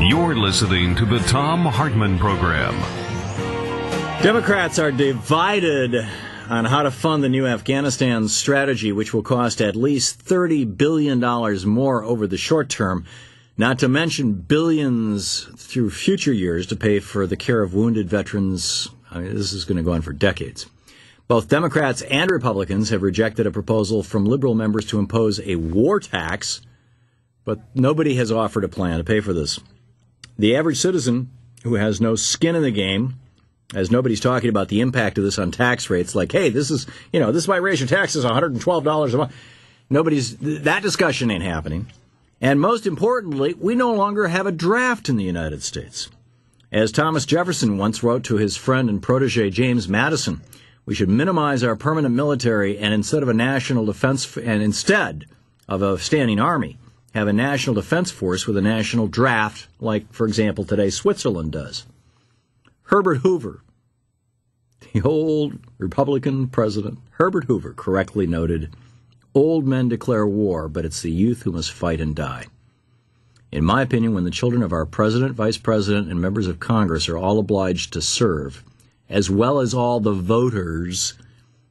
You're listening to the Thom Hartmann Program. Democrats are divided on how to fund the new Afghanistan strategy, which will cost at least $30 billion more over the short term, not to mention billions through future years to pay for the care of wounded veterans. I mean, this is going to go on for decades. Both Democrats and Republicans have rejected a proposal from liberal members to impose a war tax, but nobody has offered a plan to pay for this. The average citizen who has no skin in the game, as nobody's talking about the impact of this on tax rates, like, hey, this might raise your taxes $112 a month. That discussion ain't happening. And most importantly, we no longer have a draft in the United States. As Thomas Jefferson once wrote to his friend and protege James Madison, we should minimize our permanent military and instead of a standing army, have a national defense force with a national draft, like, for example, today Switzerland does. Herbert Hoover, the old Republican president, Herbert Hoover correctly noted, old men declare war, but it's the youth who must fight and die. In my opinion, when the children of our president, vice president, and members of Congress are all obliged to serve, as well as all the voters,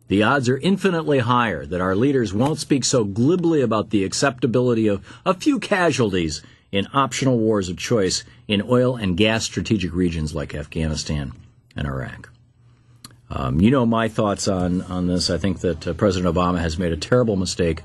the odds are infinitely higher that our leaders won't speak so glibly about the acceptability of a few casualties in optional wars of choice in oil and gas strategic regions like Afghanistan and Iraq. You know my thoughts on this. I think that President Obama has made a terrible mistake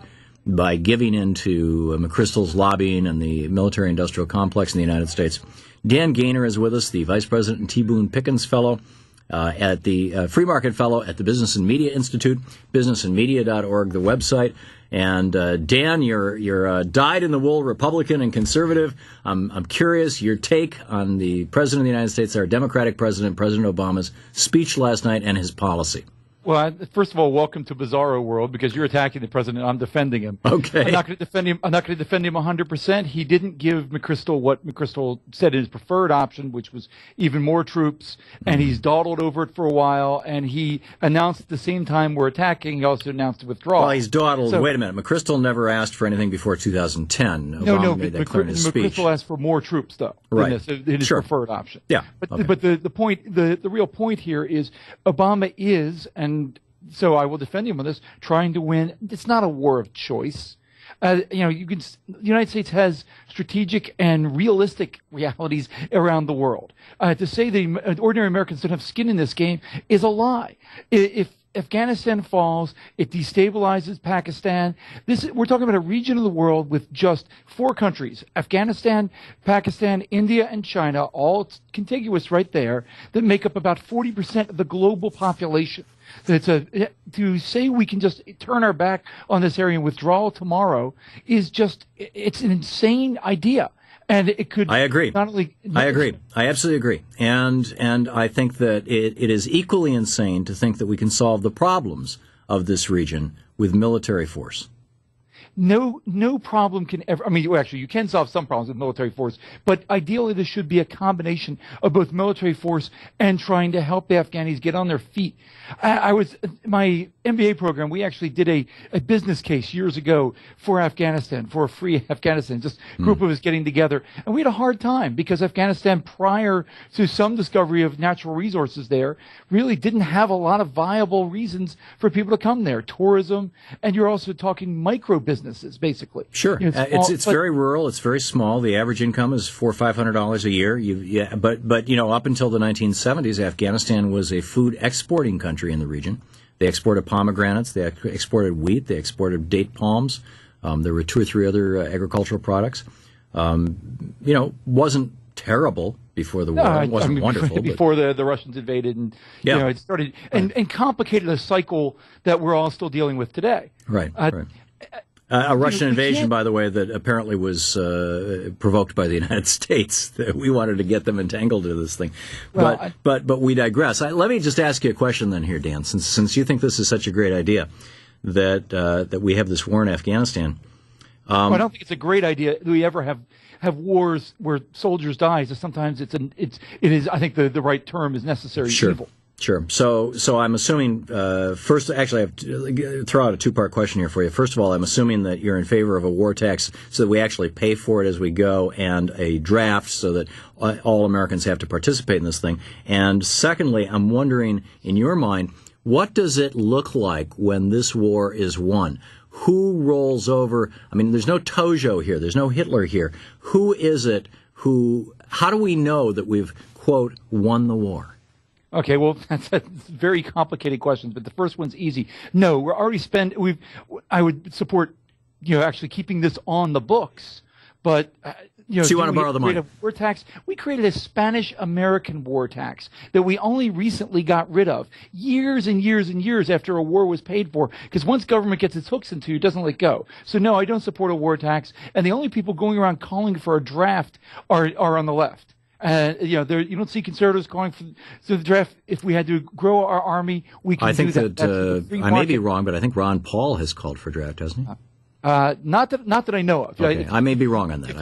by giving in to McChrystal's lobbying and the military-industrial complex in the United States. Dan Gainor is with us, the Vice President and T. Boone Pickens Fellow at the Free Market Fellow at the Business and Media Institute, businessandmedia.org, the website. And Dan, you're dyed-in-the-wool Republican and conservative. I'm curious your take on the President of the United States, our Democratic President, President Obama's speech last night and his policy. Well, first of all, welcome to Bizarro World, because you're attacking the president. I'm defending him. Okay. I'm not going to defend him. I'm not going to defend him 100%. He didn't give McChrystal what McChrystal said his preferred option, which was even more troops, and he's dawdled over it for a while. And he announced at the same time we're attacking. He also announced a withdrawal. Well, he's dawdled. So, wait a minute. McChrystal never asked for anything before 2010. No, made that clear in his speech. McChrystal asked for more troops, though, right? In his preferred option. Yeah. But the real point here is Obama is, and so I will defend him on this, trying to win. It's not a war of choice. The United States has strategic and realistic realities around the world. To say that ordinary Americans don't have skin in this game is a lie. If Afghanistan falls, it destabilizes Pakistan. We're talking about a region of the world with just 4 countries, Afghanistan, Pakistan, India, and China, all contiguous right there, that make up about 40% of the global population. To say we can just turn our back on this area and withdraw tomorrow is it's an insane idea. And it could. I agree. I agree. I absolutely agree. And I think that it is equally insane to think that we can solve the problems of this region with military force. No problem can ever. I mean, actually, you can solve some problems with military force, but ideally, there should be a combination of both military force and trying to help the Afghanis get on their feet. My MBA program, we actually did a business case years ago for Afghanistan, for a free Afghanistan, just a group of us getting together. And we had a hard time because Afghanistan, prior to some discovery of natural resources there, really didn't have a lot of viable reasons for people to come there. Tourism, and you're also talking micro businesses, basically. Sure. It's very rural. It's very small. The average income is $400 or $500 a year. But up until the 1970s, Afghanistan was a food exporting country in the region. They exported pomegranates, they exported wheat, they exported date palms. There were 2 or 3 other agricultural products. Wasn't terrible before the war. It wasn't wonderful. Before the Russians invaded, and it started and complicated a cycle that we're all still dealing with today. Right. A Russian invasion, by the way, that apparently was provoked by the United States. We wanted to get them entangled into this thing. But we digress. Let me just ask you a question then here, Dan, since you think this is such a great idea that we have this war in Afghanistan. I don't think it's a great idea that we ever have wars where soldiers die. So sometimes it is. I think the right term is necessary evil. Sure. So I'm assuming, first, actually, I have to throw out a two-part question here for you. First of all, I'm assuming that you're in favor of a war tax so that we actually pay for it as we go, and a draft so that all Americans have to participate in this thing. And secondly, I'm wondering, in your mind, what does it look like when this war is won? Who rolls over? I mean, there's no Tojo here. There's no Hitler here. Who is it how do we know that we've, quote, won the war? Okay, well, that's a very complicated question, but the first one's easy. No, we're already I would support, actually keeping this on the books, but, so you want to borrow the money? War tax? We created a Spanish-American war tax that we only recently got rid of, years and years and years after a war was paid for, because once government gets its hooks into you, it doesn't let go. So no, I don't support a war tax, and the only people going around calling for a draft are on the left. You don't see conservatives calling for the draft. If we had to grow our army, we can do that. I think that I may be wrong, but I think Ron Paul has called for draft, hasn't he? Not that I know of. Okay. I may be wrong on that.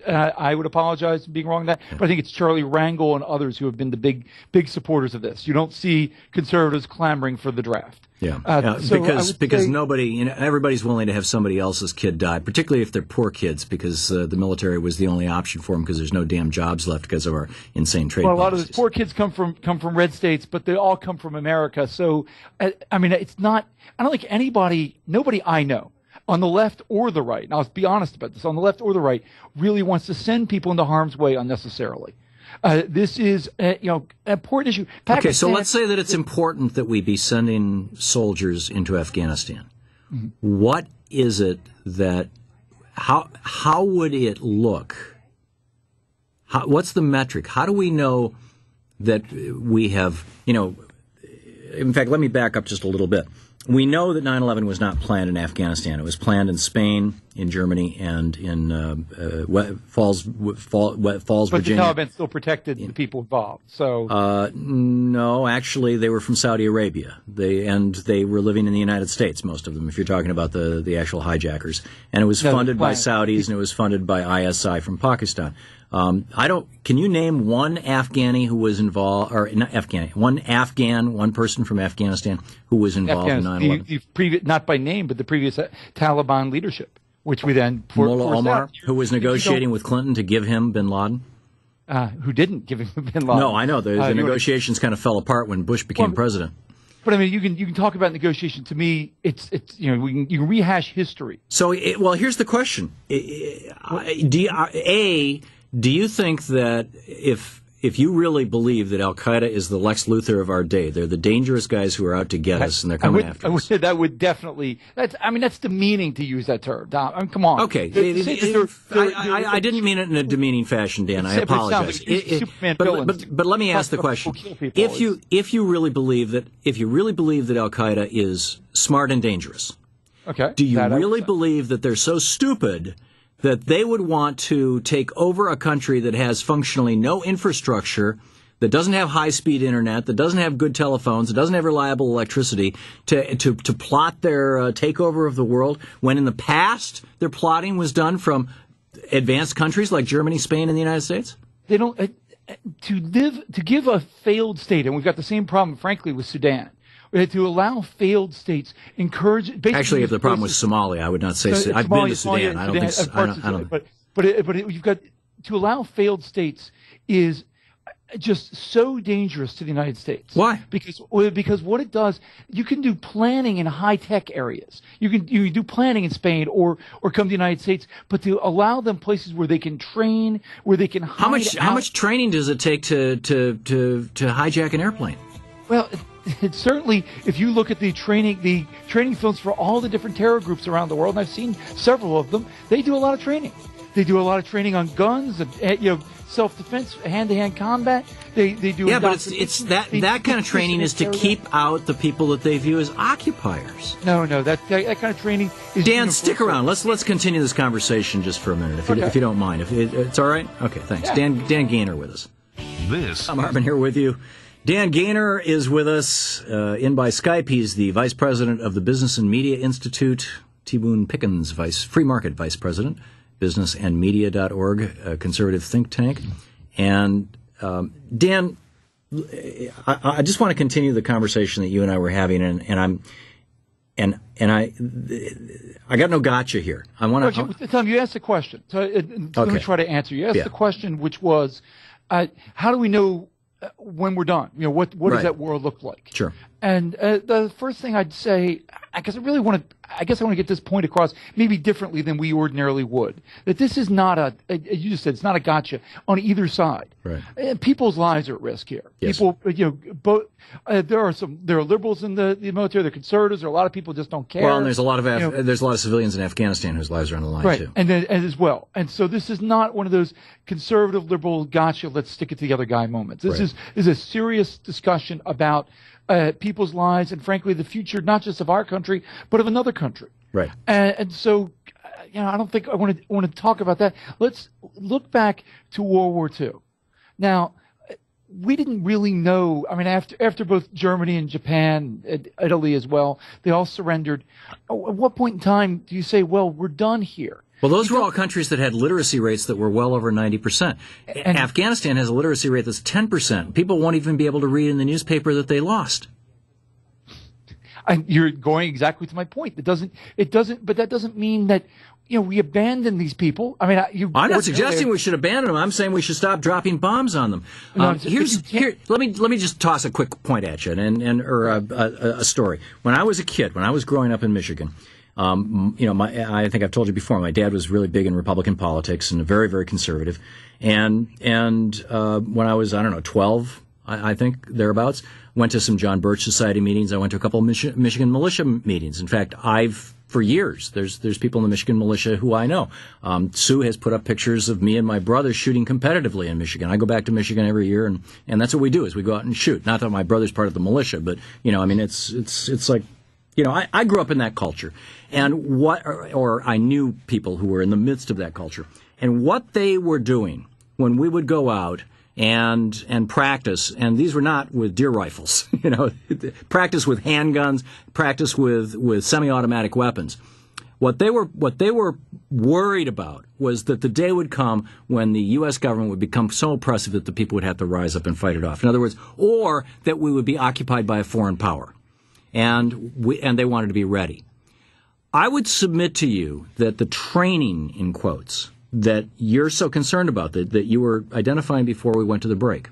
I would apologize for being wrong on that, but I think it's Charlie Rangel and others who have been the big supporters of this. You don't see conservatives clamoring for the draft. Because nobody, everybody's willing to have somebody else's kid die, particularly if they're poor kids, because the military was the only option for them because there's no damn jobs left because of our insane trade policies. A lot of those poor kids come from red states, but they all come from America. So, it's not. I don't think nobody I know, on the left or the right, and I'll be honest about this, on the left or the right, really wants to send people into harm's way unnecessarily. This is, an important issue. Okay, so let's say that it's important that we be sending soldiers into Afghanistan. Mm-hmm. What is it that, how would it look? What's the metric? How do we know that we have, in fact, let me back up just a little bit. We know that 9/11 was not planned in Afghanistan. It was planned in Spain, in Germany, and in Falls, Virginia. But the Taliban still protected the people involved. So no, actually, they were from Saudi Arabia. They were living in the United States, most of them, if you're talking about the actual hijackers. And it was funded by Saudis, and it was funded by ISI from Pakistan. Can you name one Afghani who was involved, or not Afghani, one person from Afghanistan who was involved in 9/11? Not by name, but the previous Taliban leadership, which we then Mullah Omar, who was negotiating with Clinton to give him bin Laden? Who didn't give him bin Laden? No, I know. The negotiations kind of fell apart when Bush became president. But you can talk about negotiation. To me, it's you can rehash history. So here's the question: Do you think that if you really believe that Al Qaeda is the Lex Luthor of our day, they're the dangerous guys who are out to get us, and they're coming after us? That would definitely. That's demeaning to use that term. Come on. Okay, I didn't mean it in a demeaning fashion, Dan. I apologize. But let me ask the question: if you really believe that Al Qaeda is smart and dangerous, okay, do you really believe that they're so stupid that they would want to take over a country that has functionally no infrastructure, that doesn't have high-speed internet, that doesn't have good telephones, that doesn't have reliable electricity, to plot their takeover of the world, when in the past their plotting was done from advanced countries like Germany, Spain, and the United States? They don't to give a failed state, and we've got the same problem, frankly, with Sudan. To allow failed states encourage. Actually, if the problem was Somalia, I would not say. I've been to Sudan. I don't think. But you've got to allow failed states is just so dangerous to the United States. Why? Because what it does, you can do planning in high tech areas. You can do planning in Spain or come to the United States, but to allow them places where they can train, where they can hide. How much training does it take to hijack an airplane? Well, it's certainly, if you look at the training films for all the different terror groups around the world, and I've seen several of them, they do a lot of training. They do a lot of training on guns, self-defense, hand-to-hand combat. They do. Yeah, but it's that kind of training is to keep out the people that they view as occupiers. No, that kind of training is. Dan, stick around. Let's continue this conversation just for a minute, if you don't mind. If it's all right. Okay, thanks. Yeah. Dan Gainor with us. I'm Hartmann here with you. Dan Gainor is with us in by Skype. He's the Vice President of the Business and Media Institute. T. Boone Pickens, Free Market Vice President, businessandmedia.org, a conservative think tank. And Dan, I just want to continue the conversation that you and I were having, and I got no gotcha here. I want to. Thom, you asked a question. So let me try to answer. You asked the question, which was, how do we know when we're done? What does that world look like? Sure. And the first thing I'd say, I guess I want to get this point across maybe differently than we ordinarily would. That this is not you just said it's not a gotcha on either side. Right. People's lives are at risk here. Yes. People, both there are liberals in the military, there are conservatives, there are a lot of people who just don't care. Well, and there's a lot of civilians in Afghanistan whose lives are on the line too. And as well. And so this is not one of those conservative liberal gotcha, let's stick it to the other guy moments. This is a serious discussion about people's lives and, frankly, the future not just of our country but of another country. Right. And so, I don't think I want to talk about that. Let's look back to World War II. Now, we didn't really know. I mean, after both Germany and Japan, Italy as well, they all surrendered. At what point in time do you say, well, we're done here? Well, those were all countries that had literacy rates that were well over 90%. And Afghanistan has a literacy rate that's 10%. People won't even be able to read in the newspaper that they lost. And you're going exactly to my point. But that doesn't mean that we abandon these people. I mean, I'm not suggesting we should abandon them. I'm saying we should stop dropping bombs on them. Let me just toss a quick point at you or a story. When I was a kid, when I was growing up in Michigan. I think I've told you before, my dad was really big in Republican politics and very, very conservative. And when I was, 12, I think, thereabouts, went to some John Birch Society meetings. I went to a couple of Michigan militia meetings. In fact, for years, there's people in the Michigan militia who I know. Sue has put up pictures of me and my brother shooting competitively in Michigan. I go back to Michigan every year, and that's what we do, is we go out and shoot. Not that my brother's part of the militia, but, it's like, I grew up in that culture, and I knew people who were in the midst of that culture, and what they were doing when we would go out and practice, and these were not with deer rifles, practice with handguns, practice with semi-automatic weapons. What they were worried about was that the day would come when the U.S. government would become so oppressive that the people would have to rise up and fight it off. In other words, or that we would be occupied by a foreign power. And they wanted to be ready. I would submit to you that the training, in quotes, that you're so concerned about, that you were identifying before we went to the break,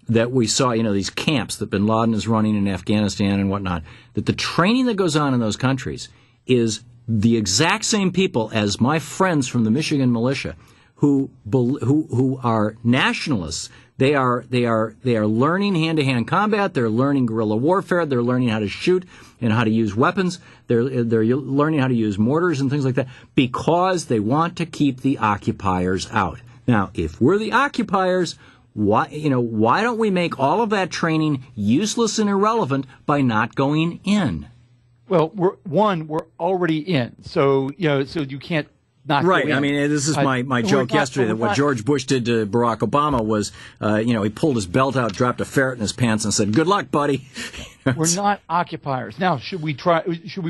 that we saw, these camps that bin Laden is running in Afghanistan and whatnot, that the training that goes on in those countries is the exact same people as my friends from the Michigan militia who are nationalists. They are learning hand-to-hand combat. They're learning guerrilla warfare. They're learning how to shoot and how to use weapons. They're learning how to use mortars and things like that because they want to keep the occupiers out. Now, if we're the occupiers, why don't we make all of that training useless and irrelevant by not going in? Well, we're already in, so you can't. Right. I mean, this is my joke yesterday that what George Bush did to Barack Obama was, he pulled his belt out, dropped a ferret in his pants, and said, "Good luck, buddy." We're not occupiers. Now, should we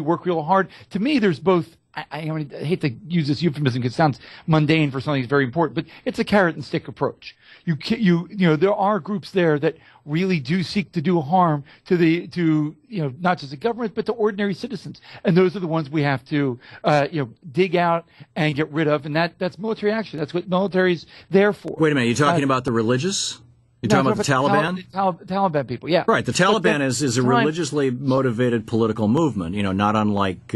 work real hard? To me, there's both. I hate to use this euphemism because it sounds mundane for something that's very important, but it's a carrot and stick approach. There are groups there that really do seek to do harm to not just the government but to ordinary citizens, and those are the ones we have to dig out and get rid of, and that's military action. That's what military's there for. Wait a minute, you're talking about the religious? You're talking about the Taliban? Taliban people, yeah. Right. The Taliban is a religiously motivated political movement. Not unlike.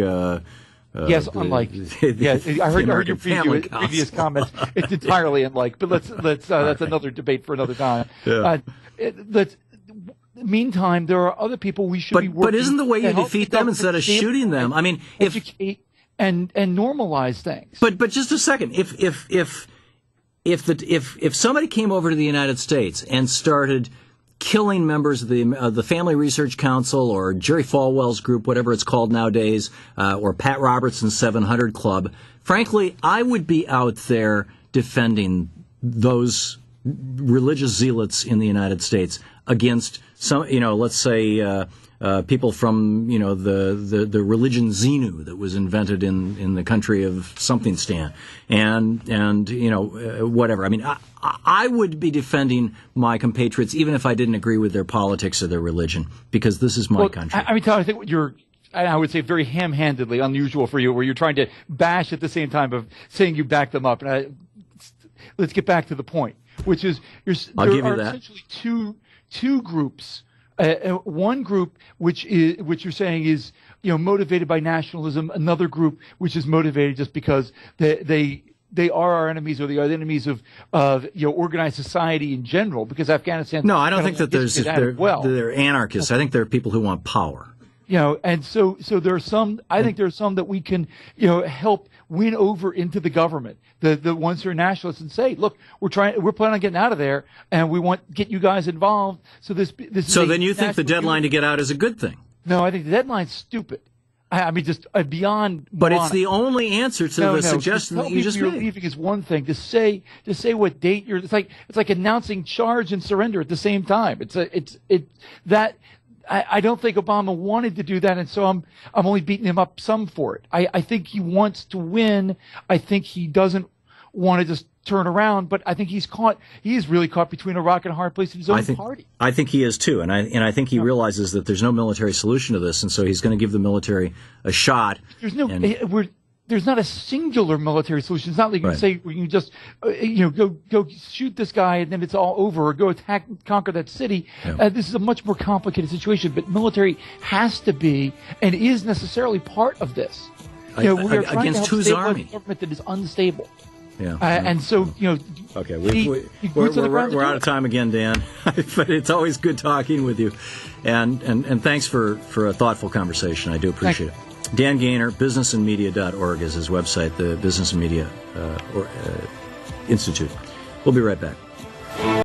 Yes, unlike. I heard your previous comments. It's entirely unlike, but let's that's another debate for another time. Yeah. Meantime, there are other people we should be working. But isn't the way you defeat them instead of shooting them? I mean, educate and normalize things. But just a second, if somebody came over to the United States and started killing members of the Family Research Council or Jerry Falwell's group, whatever it's called nowadays, or Pat Robertson's 700 Club, frankly, I would be out there defending those religious zealots in the United States against some, let's say people from the religion Xenu that was invented in the country of something Stan, and whatever. I mean, I would be defending my compatriots even if I didn't agree with their politics or their religion, because this is my country. I mean, Todd, I think what I would say very ham-handedly unusual for you, where you're trying to bash at the same time of saying you back them up. And let's get back to the point, which is there are essentially two groups. One group which you're saying is motivated by nationalism. Another group which is motivated just because they are our enemies, or they are the enemies of organized society in general. Because Afghanistan. No, I don't think that they're anarchists. I think they're people who want power. And so there are some. I think there are some that we can help win over into the government. The ones who are nationalists and say, look, we're planning on getting out of there, and we want to get you guys involved. So this. So then you think the deadline to get out is a good thing? No, I think the deadline's stupid. I mean, just beyond. But it's the only answer to the suggestion that you just made. Leaving is one thing. To say what date you're. It's like announcing charge and surrender at the same time. I don't think Obama wanted to do that, and so I'm only beating him up some for it. I think he wants to win. I think he doesn't want to just turn around, but I think he is really caught between a rock and a hard place in his own party. I think he is too, and I think he realizes that there's no military solution to this, and so he's going to give the military a shot. There's not a singular military solution. It's not like you can say we can just go shoot this guy and then it's all over, or go attack and conquer that city. Yeah. This is a much more complicated situation, but military has to be and is necessarily part of this. We are trying against to whose help army? A government that is unstable. Yeah. And so okay, we're out of time again, Dan. But it's always good talking with you, and thanks for a thoughtful conversation. I do appreciate it. Dan Gainor, businessandmedia.org is his website, the Business and Media Institute. We'll be right back.